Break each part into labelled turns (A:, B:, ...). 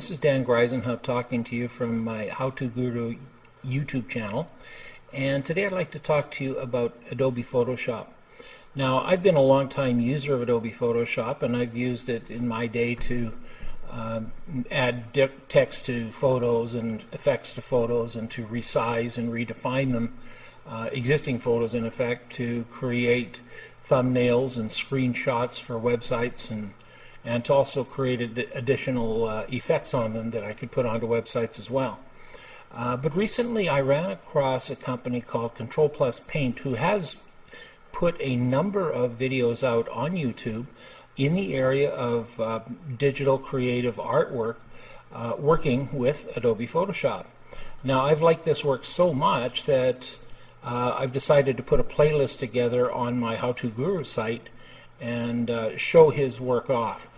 A: This is Dan Greisenhout talking to you from my How To Guru YouTube channel, and today I'd like to talk to you about Adobe Photoshop. Now, I've been a long time user of Adobe Photoshop, and I've used it in my day to add text to photos and effects to photos, and to resize and redefine them, existing photos in effect, to create thumbnails and screenshots for websites, and to also create additional effects on them that I could put onto websites as well. But recently I ran across a company called Control Plus Paint, who has put a number of videos out on YouTube in the area of digital creative artwork, working with Adobe Photoshop. Now, I've liked this work so much that I've decided to put a playlist together on my How To Guru site and show his work off.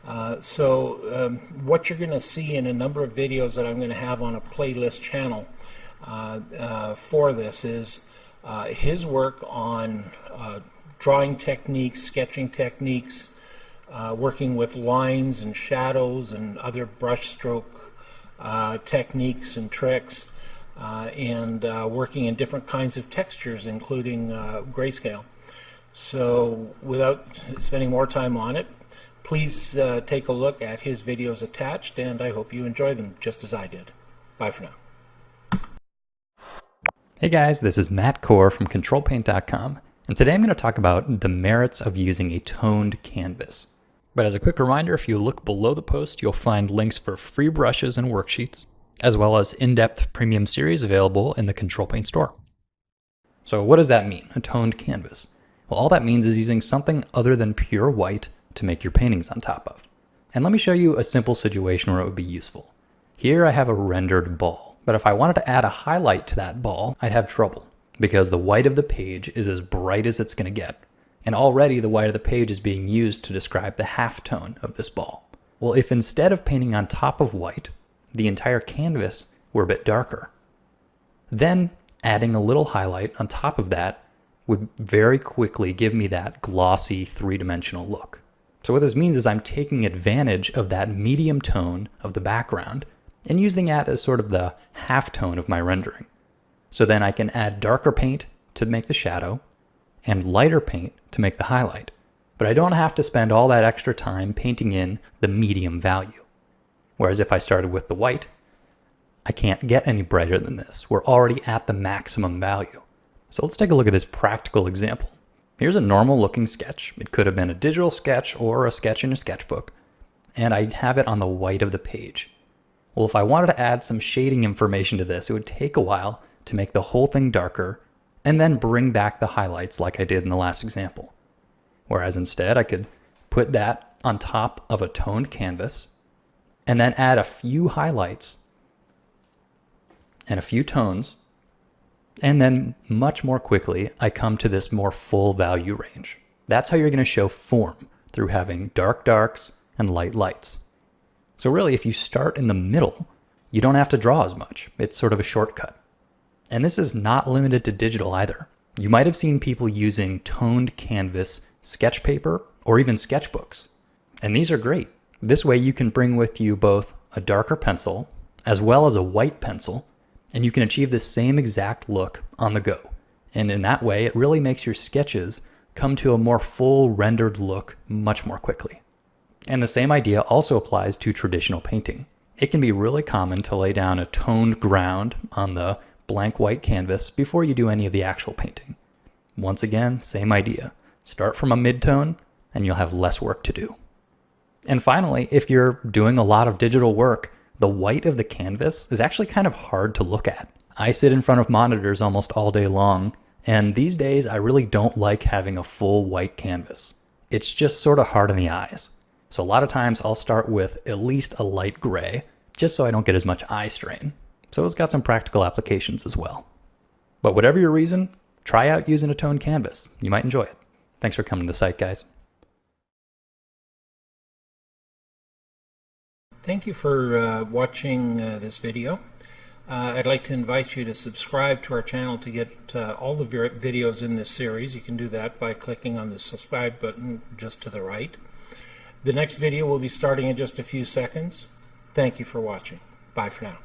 A: What you're going to see in a number of videos that I'm going to have on a playlist channel for this is his work on drawing techniques, sketching techniques, working with lines and shadows and other brushstroke techniques and tricks, and working in different kinds of textures, including grayscale. So without spending more time on it, please take a look at his videos attached, and I hope you enjoy them just as I did. Bye for now.
B: Hey guys, this is Matt Core from ControlPaint.com, and today I'm going to talk about the merits of using a toned canvas. But as a quick reminder, if you look below the post, you'll find links for free brushes and worksheets, as well as in-depth premium series available in the Control Paint store. So what does that mean, a toned canvas? Well, all that means is using something other than pure white to make your paintings on top of. And let me show you a simple situation where it would be useful. Here I have a rendered ball, but if I wanted to add a highlight to that ball, I'd have trouble because the white of the page is as bright as it's going to get. And already the white of the page is being used to describe the halftone of this ball. Well, if instead of painting on top of white, the entire canvas were a bit darker, then adding a little highlight on top of that would very quickly give me that glossy three-dimensional look. So what this means is I'm taking advantage of that medium tone of the background and using that as sort of the halftone of my rendering. So then I can add darker paint to make the shadow and lighter paint to make the highlight. But I don't have to spend all that extra time painting in the medium value. Whereas if I started with the white, I can't get any brighter than this. We're already at the maximum value. So let's take a look at this practical example. Here's a normal looking sketch. It could have been a digital sketch or a sketch in a sketchbook. And I have it on the white of the page. Well, if I wanted to add some shading information to this, it would take a while to make the whole thing darker and then bring back the highlights like I did in the last example. Whereas instead I could put that on top of a toned canvas and then add a few highlights and a few tones, and then much more quickly I come to this more full value range. That's how you're going to show form, through having dark darks and light lights. So really, if you start in the middle, you don't have to draw as much. It's sort of a shortcut. And this is not limited to digital either. You might have seen people using toned canvas sketch paper or even sketchbooks. And these are great. This way you can bring with you both a darker pencil as well as a white pencil, and you can achieve the same exact look on the go. And in that way, it really makes your sketches come to a more full rendered look much more quickly. And the same idea also applies to traditional painting. It can be really common to lay down a toned ground on the blank white canvas before you do any of the actual painting. Once again, same idea. Start from a mid-tone and you'll have less work to do. And finally, if you're doing a lot of digital work, the white of the canvas is actually kind of hard to look at. I sit in front of monitors almost all day long, and these days I really don't like having a full white canvas. It's just sort of hard on the eyes. So a lot of times I'll start with at least a light gray, just so I don't get as much eye strain. So it's got some practical applications as well. But whatever your reason, try out using a toned canvas. You might enjoy it. Thanks for coming to the site, guys.
A: Thank you for watching this video. I'd like to invite you to subscribe to our channel to get all the videos in this series. You can do that by clicking on the subscribe button just to the right. The next video will be starting in just a few seconds. Thank you for watching. Bye for now.